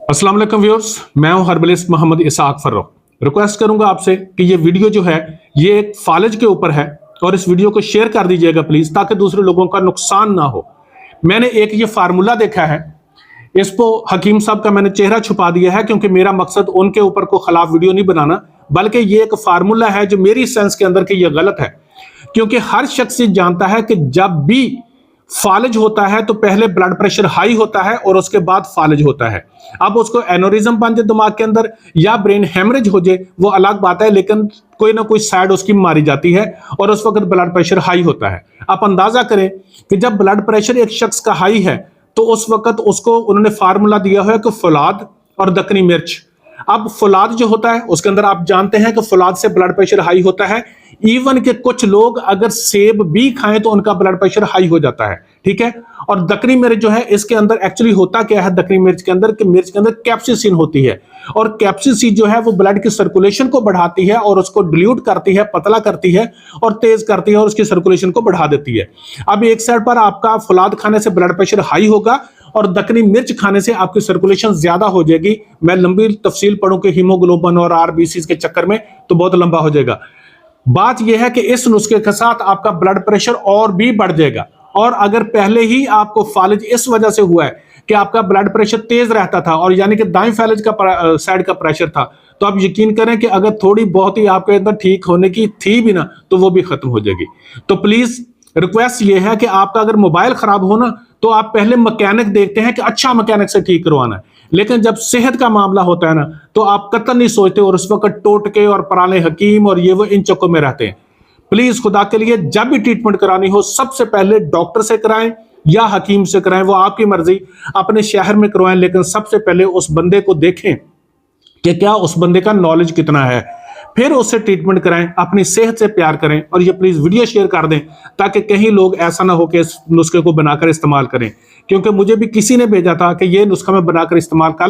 अस्सलाम वालेकुम व्यूअर्स, मैं हूं herbalist Mohammad Isaac furrow. Request करूंगा आपसे कि ये वीडियो जो है ये एक फालिज के ऊपर है और इस वीडियो को शेयर कर दीजिएगा प्लीज, ताकि दूसरे लोगों का नुकसान ना हो। मैंने एक ये फार्मूला देखा है, इसको हकीम साहब का मैंने चेहरा छुपा दिया है क्योंकि मेरा मकसद उनके ऊपर को खिलाफ वीडियो नहीं बनाना, बल्कि ये एक फार्मूला है जो मेरी सेंस के अंदर कि ये गलत है। क्योंकि हर शख्स जानता है कि जब भी फालिज होता है तो पहले ब्लड प्रेशर हाई होता है और उसके बाद फालिज होता है। अब उसको एनोरिज्म बन जाए दिमाग के अंदर या ब्रेन हेमरेज हो जाए वो अलग बात है, लेकिन कोई ना कोई साइड उसकी मारी जाती है और उस वक्त ब्लड प्रेशर हाई होता है। आप अंदाजा करें कि जब ब्लड प्रेशर एक शख्स का हाई है तो उस वक्त उसको उन्होंने फार्मूला दिया हुआ है कि फौलाद और दक्कनी मिर्च। अब फौलाद जो होता है उसके अंदर आप जानते हैं कि फौलाद से ब्लड प्रेशर हाई होता है। इवन के कुछ लोग अगर सेब भी खाएं तो उनका ब्लड प्रेशर हाई हो जाता है, ठीक है। और दक्कनी मिर्च जो है इसके अंदर एक्चुअली होता क्या है, दक्कनी मिर्च के अंदर कि मिर्च के अंदर कैप्सिसिन होती है और कैप्सिसिन जो है वो ब्लड की सर्कुलेशन को बढ़ाती है और उसको डिल्यूट करती है, पतला करती है और तेज करती है और उसकी सर्कुलेशन को बढ़ा देती है। अब एक साइड पर आपका फौलाद खाने से ब्लड प्रेशर हाई होगा और दक्कनी मिर्च खाने से आपकी सर्कुलेशन ज्यादा हो जाएगी। मैं लंबी तफसील पढ़ूं कि हीमोग्लोबिन और आरबीसी के चक्कर में तो बहुत लंबा हो जाएगा। बात यह है कि इस नुस्खे के साथ आपका ब्लड प्रेशर और भी बढ़ जाएगा। और अगर पहले ही आपको फालिज इस वजह से हुआ है कि आपका ब्लड प्रेशर तेज रहता था और यानी कि दाएं फालिज का साइड का प्रेशर था, तो आप यकीन करें कि अगर थोड़ी बहुत ही आपके अंदर ठीक होने की थी भी ना तो वो भी खत्म हो जाएगी। तो प्लीज रिक्वेस्ट ये है कि आपका अगर मोबाइल खराब हो ना तो आप पहले मैकेनिक देखते हैं कि अच्छा मैकेनिक से ठीक करवाना है, लेकिन जब सेहत का मामला होता है ना तो आप कतई नहीं सोचते और उस वक्त टोटके और पुराने हकीम और ये वो इन चक्कों में रहते हैं। प्लीज खुदा के लिए जब भी ट्रीटमेंट करानी हो सबसे पहले डॉक्टर से कराएं या हकीम से कराएं, वो आपकी मर्जी, अपने शहर में करवाएं, लेकिन सबसे पहले उस बंदे को देखें कि क्या उस बंदे का नॉलेज कितना है, फिर उससे ट्रीटमेंट कराएं। अपनी सेहत से प्यार करें और ये प्लीज वीडियो शेयर कर दें ताकि कहीं लोग ऐसा ना हो कि इस नुस्खे को बनाकर इस्तेमाल करें, क्योंकि मुझे भी किसी ने भेजा था कि ये नुस्खा मैं बनाकर इस्तेमाल कर